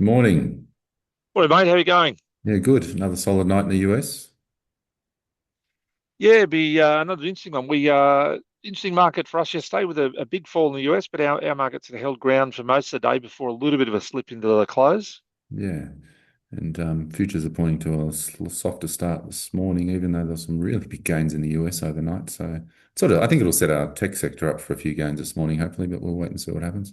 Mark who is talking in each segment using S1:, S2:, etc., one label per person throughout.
S1: Morning.
S2: Well, mate, how are you going?
S1: Yeah, good. Another solid night in the US.
S2: Yeah, it'd be another interesting one. Interesting market for us yesterday with a big fall in the US, but our markets had held ground for most of the day before a little bit of a slip into the close.
S1: Yeah, and futures are pointing to a softer start this morning, even though there's some really big gains in the US overnight. So, I think it'll set our tech sector up for a few gains this morning, hopefully, but we'll wait and see what happens.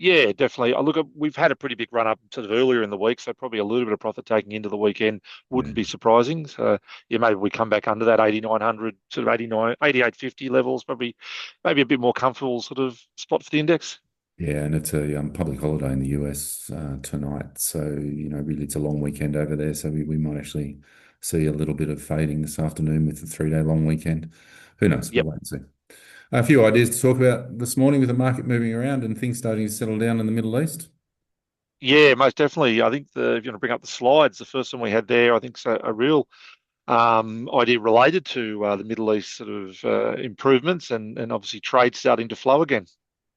S2: Yeah, definitely. We've had a pretty big run up sort of earlier in the week, so probably a little bit of profit taking into the weekend
S1: Yeah,
S2: wouldn't be surprising. So yeah, maybe we come back under that 8,900, sort of 88.50 levels, probably maybe a bit more comfortable sort of spot for the index.
S1: yeah, and it's a public holiday in the US tonight, so really it's a long weekend over there. So we might actually see a little bit of fading this afternoon with the 3 day long weekend. Who knows? We'll
S2: Yep.
S1: wait and see. A few ideas to talk about this morning with the market moving around and things starting to settle down in the Middle East.
S2: Yeah, most definitely. I think if you want to bring up the slides, the first one we had there, I think is a real idea related to the Middle East sort of improvements and obviously trade starting to flow again.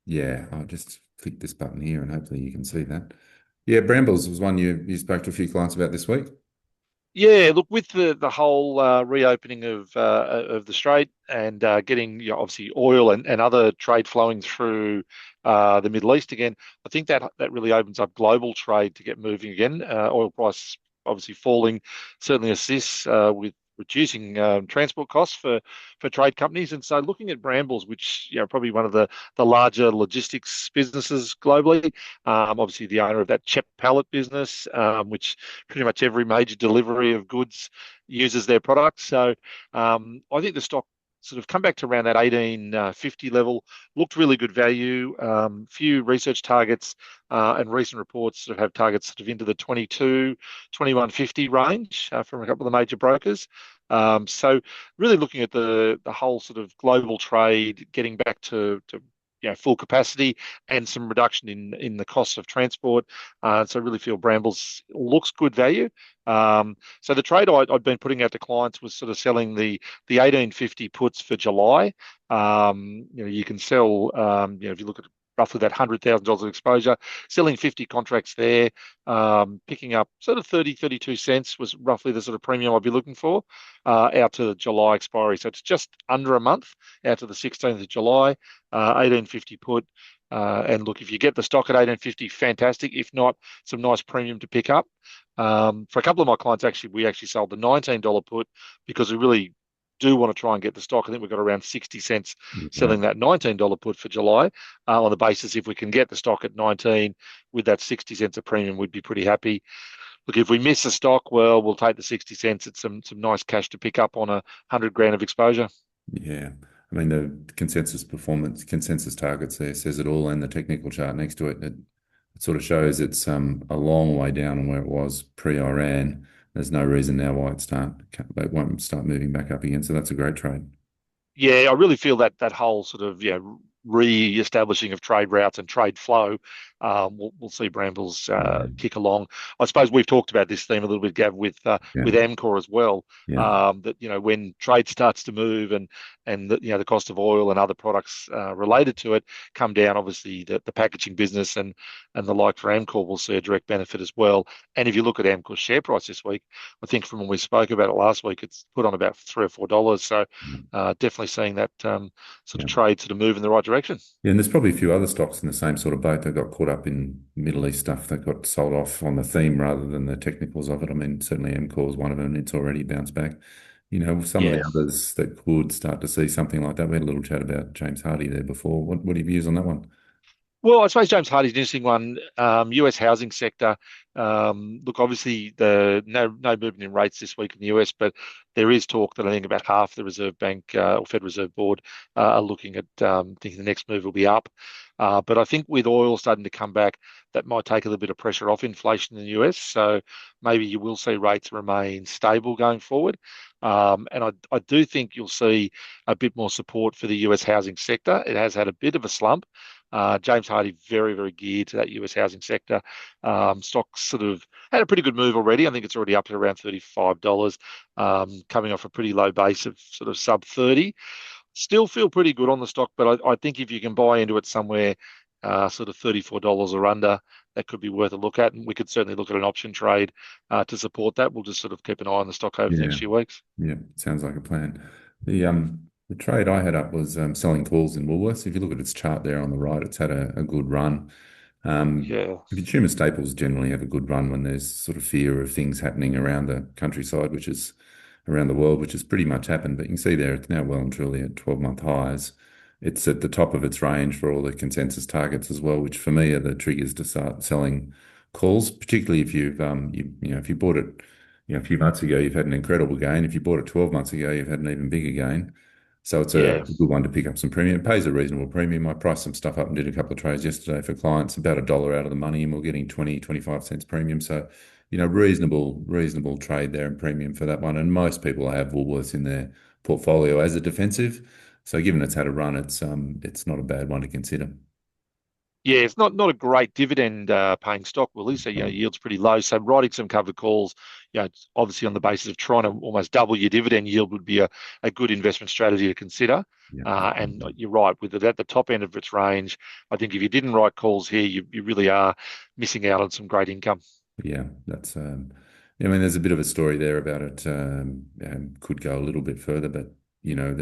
S1: Yeah, I'll just click this button here and hopefully you can see that. Yeah, Brambles was one you spoke to a few clients about this week.
S2: Yeah, look, with the whole reopening of the Strait and getting obviously oil and other trade flowing through the Middle East again, I think that really opens up global trade to get moving again. Oil price obviously falling certainly assists with reducing transport costs for trade companies. And so looking at Brambles, which probably one of the larger logistics businesses globally, obviously the owner of that CHEP pallet business, which pretty much every major delivery of goods uses their products. So I think the stock sort of come back to around that 1850 level, looked really good value. Few research targets and recent reports sort of have targets sort of into the 22, 2150 range from a couple of the major brokers. So really looking at the whole sort of global trade getting back to full capacity and some reduction in the cost of transport. So I really feel Brambles looks good value. So the trade I'd been putting out to clients was sort of selling the 1850 puts for July. You can sell, if you look at roughly that $100,000 of exposure, selling 50 contracts there, picking up sort of 30, 32 cents was roughly the sort of premium I'd be looking for out to the July expiry. So it's just under a month out to the 16th of July, 1850 put. And look, if you get the stock at 1850, fantastic. If not, some nice premium to pick up. For a couple of my clients, actually, we actually sold the $19 put because we really do want to try and get the stock. I think we've got around 60 cents
S1: Right.
S2: selling that $19 put for July on the basis if we can get the stock at 19 with that 60 cents of premium, we'd be pretty happy. Look, if we miss the stock, well, we'll take the 60 cents. It's some nice cash to pick up on 100 grand of exposure.
S1: Yeah. I mean, the consensus targets there says it all, and the technical chart next to it sort of shows it's a long way down on where it was pre-Iran. There's no reason now why it won't start moving back up again. So that's a great trade.
S2: Yeah, I really feel that whole sort of re-establishing of trade routes and trade flow, we'll see Brambles
S1: Yeah.
S2: kick along. I suppose we've talked about this theme a little bit, Gav,
S1: Yeah.
S2: with Amcor as well.
S1: Yeah.
S2: That when trade starts to move and the cost of oil and other products related to it come down, obviously the packaging business and the like for Amcor will see a direct benefit as well. And if you look at Amcor's share price this week, I think from when we spoke about it last week, it's put on about $3 or $4. So definitely seeing that sort of
S1: Yeah.
S2: trade sort of move in the right direction.
S1: Yeah, and there's probably a few other stocks in the same sort of boat that got caught up in Middle East stuff that got sold off on the theme rather than the technicals of it. I mean, certainly MCOR is one of them, and it's already bounced back. Some of the
S2: Yeah.
S1: others that could start to see something like that. We had a little chat about James Hardy there before. What are your views on that one?
S2: Well, I suppose James Hardy's an interesting one. US housing sector. Look, obviously the no movement in rates this week in the US, but there is talk that I think about half the Reserve Bank or Fed Reserve Board are looking at thinking the next move will be up. But I think with oil starting to come back, that might take a little bit of pressure off inflation in the US. So maybe you will see rates remain stable going forward. And I do think you'll see a bit more support for the US housing sector. It has had a bit of a slump. James Hardy very, very geared to that US housing sector. Stocks sort of had a pretty good move already. I think it's already up to around $35, coming off a pretty low base of sort of sub 30. Still feel pretty good on the stock, but I think if you can buy into it somewhere sort of $34 or under, that could be worth a look at. And we could certainly look at an option trade to support that. We'll just sort of keep an eye on the stock over the
S1: Yeah,
S2: next few weeks.
S1: yeah, sounds like a plan. The trade I had up was selling calls in Woolworths. If you look at its chart there on the right, it's had a good run.
S2: Yeah.
S1: Consumer staples generally have a good run when there's sort of fear of things happening around the countryside, which is around the world, which has pretty much happened. But you can see there it's now well and truly at 12-month highs. It's at the top of its range for all the consensus targets as well, which for me are the triggers to start selling calls, particularly if if you bought it, a few months ago, you've had an incredible gain. If you bought it 12 months ago, you've had an even bigger gain. So it's a
S2: Yeah.
S1: good one to pick up some premium. It pays a reasonable premium. I priced some stuff up and did a couple of trades yesterday for clients, about $1 out of the money, and we're getting 25 cents premium. So, reasonable trade there and premium for that one. And most people have Woolworths in their portfolio as a defensive. So given it's had a run, it's not a bad one to consider.
S2: Yeah, it's not a great dividend paying stock, Willie. So, yield's pretty low. So, writing some covered calls, it's obviously on the basis of trying to almost double your dividend yield would be a good investment strategy to consider.
S1: Yeah.
S2: And you're right, with it at the top end of its range, I think if you didn't write calls here, you really are missing out on some great income.
S1: Yeah, that's. I mean, there's a bit of a story there about it. Could go a little bit further, but you're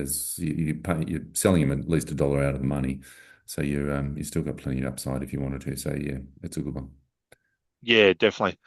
S1: selling them at least $1 out of the money, so you still got plenty of upside if you wanted to. So yeah, it's a good one.
S2: Yeah, definitely.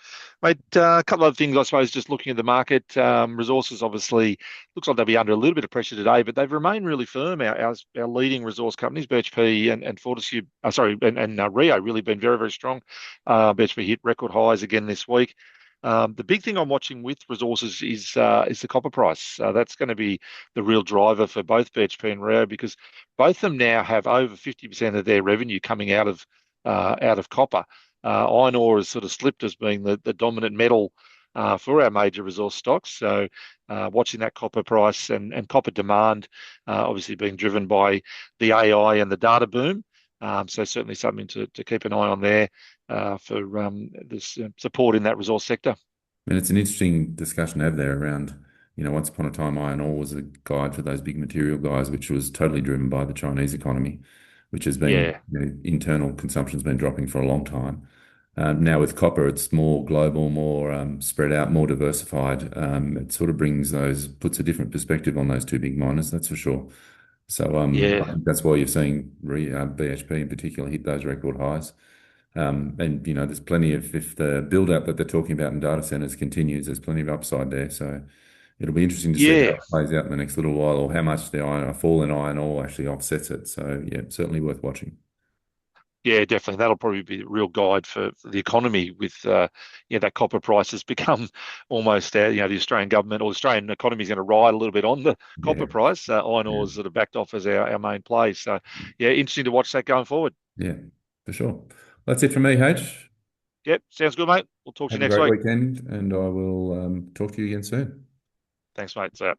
S2: Mate, a couple of things, I suppose, just looking at the market. Resources obviously looks like they'll be under a little bit of pressure today, but they've remained really firm. Our leading resource companies, BHP and Fortescue, Rio, really been very, very strong. BHP hit record highs again this week. The big thing I'm watching with resources is the copper price. That's going to be the real driver for both BHP and Rio because both of them now have over 50% of their revenue coming out of copper. Iron ore has sort of slipped as being the dominant metal for our major resource stocks. So, watching that copper price and copper demand, obviously being driven by the AI and the data boom. So, certainly something to keep an eye on there for this support in that resource sector.
S1: And it's an interesting discussion to have there around, once upon a time, iron ore was a guide for those big material guys, which was totally driven by the Chinese economy, which has been,
S2: Yeah,
S1: internal consumption's been dropping for a long time. Now with copper, it's more global, more spread out, more diversified. It sort of puts a different perspective on those two big miners, that's for sure. So I
S2: yeah.
S1: think that's why you're seeing BHP in particular hit those record highs. And there's plenty of if the build out that they're talking about in data centers continues, there's plenty of upside there. So it'll be interesting to see how
S2: Yeah,
S1: it plays out in the next little while, or how much a fall in iron ore actually offsets it. So yeah, certainly worth watching.
S2: yeah, definitely. That'll probably be a real guide for the economy with, that copper price has become almost, the Australian government or the Australian economy is going to ride a little bit on the
S1: Yeah,
S2: copper price. Iron
S1: yeah,
S2: ore is sort of backed off as our main play. So, yeah, interesting to watch that going forward.
S1: yeah, for sure. That's it from me, H.
S2: Yep, sounds good, mate. We'll talk to you
S1: Have a
S2: next
S1: great
S2: week.
S1: weekend, and I will talk to you again soon.
S2: Thanks, mate. See ya.